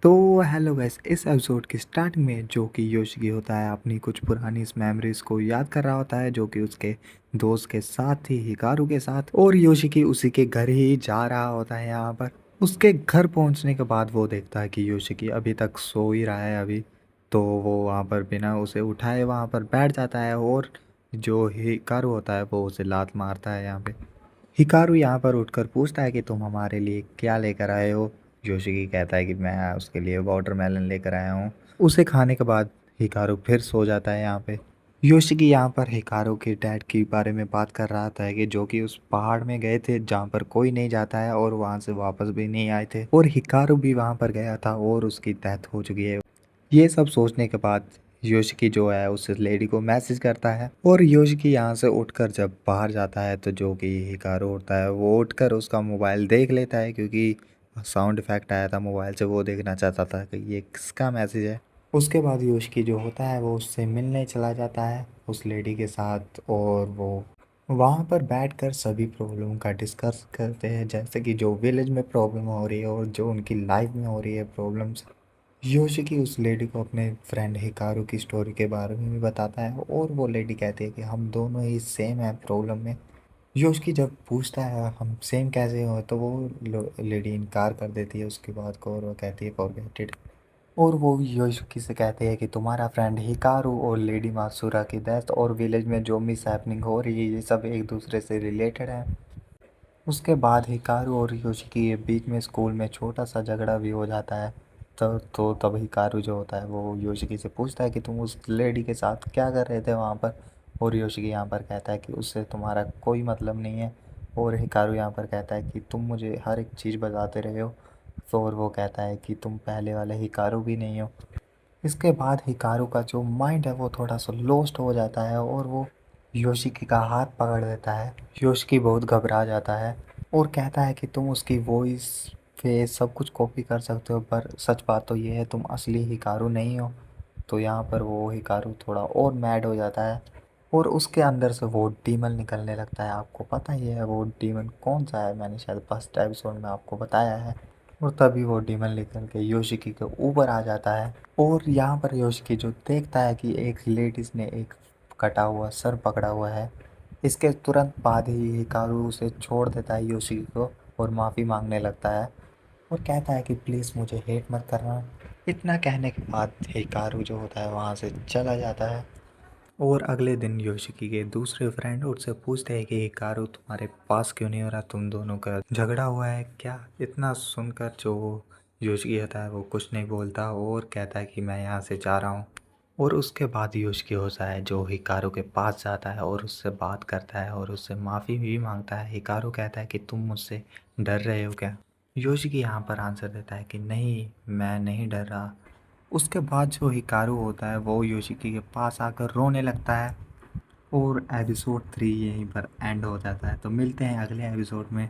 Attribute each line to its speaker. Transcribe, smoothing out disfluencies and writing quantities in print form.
Speaker 1: तो hello guys, इस episode की स्टार्टिंग में जो कि योशिकी होता है अपनी कुछ पुरानी इस मेमोरीज को याद कर रहा होता है जो कि उसके दोस्त के साथ थी, हिकारू के साथ। और योशिकी उसी के घर ही जा रहा होता है। यहाँ पर उसके घर पहुंचने के बाद वो देखता है कि योशिकी अभी तक सो ही रहा है अभी। तो वो वहाँ पर बिना उसे उठाए वहाँ पर बैठ जाता है और जो हिकारू होता है वो उसे लात मारता है यहाँ पे। हिकारू यहाँ पर उठकर पूछता है कि तुम हमारे लिए क्या लेकर आए हो। योशिकी कहता है कि मैं उसके लिए वाटरमेलन लेकर आया हूँ। उसे खाने के बाद हिकारू फिर सो जाता है यहाँ पे। योशिकी यहाँ पर हिकारू के डैड के बारे में बात कर रहा था कि जो कि उस पहाड़ में गए थे जहाँ पर कोई नहीं जाता है और वहाँ से वापस भी नहीं आए थे, और हिकारू भी वहाँ पर गया था और उसकी डेथ हो चुकी है। ये सब सोचने के बाद योशिकी जो है उस लेडी को मैसेज करता है, और योशिकी यहाँ से उठकर जब बाहर जाता है तो जो कि हिकारू होता है वो उठकर उसका मोबाइल देख लेता है, क्योंकि साउंड इफेक्ट आया था मोबाइल से, वो देखना चाहता था कि ये किसका मैसेज है। उसके बाद योशिकी जो होता है वो उससे मिलने चला जाता है उस लेडी के साथ, और वो वहाँ पर बैठकर सभी प्रॉब्लम का डिस्कस करते हैं, जैसे कि जो विलेज में प्रॉब्लम हो रही है और जो उनकी लाइफ में हो रही है प्रॉब्लम्स। योशिकी उस लेडी को अपने फ्रेंड हिकारू की स्टोरी के बारे में भी बताता है, और वो लेडी कहती है कि हम दोनों ही सेम हैं प्रॉब्लम में। योशिकी जब पूछता है हम सेम कैसे हो, तो वो लेडी इनकार कर देती है उसकी बात को, और वो कहती है फॉरगेट इट। और वो योशिकी से कहते हैं कि तुम्हारा फ्रेंड हिकारू और लेडी मात्सुरा की डेथ और विलेज में जो मिस हैपनिंग हो रही है ये सब एक दूसरे से रिलेटेड है। उसके बाद हिकारू और योशिकी के बीच में स्कूल में छोटा सा झगड़ा भी हो जाता है। तो तब हिकारू जो होता है वो योशिकी से पूछता है कि तुम उस लेडी के साथ क्या कर रहे थे वहाँ पर। और योशिकी यहाँ पर कहता है कि उससे तुम्हारा कोई मतलब नहीं है। और हिकारू यहाँ पर कहता है कि तुम मुझे हर एक चीज़ बताते रहे हो। तो और वो कहता है कि तुम पहले वाले हिकारू भी नहीं हो। इसके बाद हिकारू का जो माइंड है वो थोड़ा सा लॉस्ट हो जाता है, और वो योशिकी का हाथ पकड़ लेता है। योशिकी बहुत घबरा जाता है और कहता है कि तुम उसकी वॉइस फेस सब कुछ कॉपी कर सकते हो, पर सच बात तो ये है तुम असली हिकारू नहीं हो। तो यहाँ पर वो हिकारू थोड़ा और मैड हो जाता है, और उसके अंदर से वो डीमन निकलने लगता है। आपको पता ही है वो डीमन कौन सा है, मैंने शायद फर्स्ट एपिसोड में आपको बताया है। और तभी वो डीमन निकल के योशिकी के ऊपर आ जाता है, और यहाँ पर योशिकी जो देखता है कि एक लेडीज ने एक कटा हुआ सर पकड़ा हुआ है। इसके तुरंत बाद ही हिकारू उसे छोड़ देता है योशिकी को, और माफ़ी मांगने लगता है और कहता है कि प्लीज़ मुझे हेट मत करना। इतना कहने के बाद हिकारू जो होता है वहाँ से चला जाता है। और अगले दिन योशिकी के दूसरे फ्रेंड उससे पूछते हैं कि हिकारू तुम्हारे पास क्यों नहीं हो रहा, तुम दोनों का झगड़ा हुआ है क्या। इतना सुनकर जो योशिकी होता है वो कुछ नहीं बोलता और कहता है कि मैं यहाँ से जा रहा हूँ। और उसके बाद योशिकी होता है जो हिकारू के पास जाता है और उससे बात करता है और उससे माफ़ी भी मांगता है। हिकारू कहता है कि तुम मुझसे डर रहे हो क्या। योशिकी यहाँ पर आंसर देता है कि नहीं, मैं नहीं डर रहा। उसके बाद जो हिकारू होता है वो योशिकी के पास आकर रोने लगता है, और एपिसोड 3 यहीं पर एंड हो जाता है। तो मिलते हैं अगले एपिसोड में।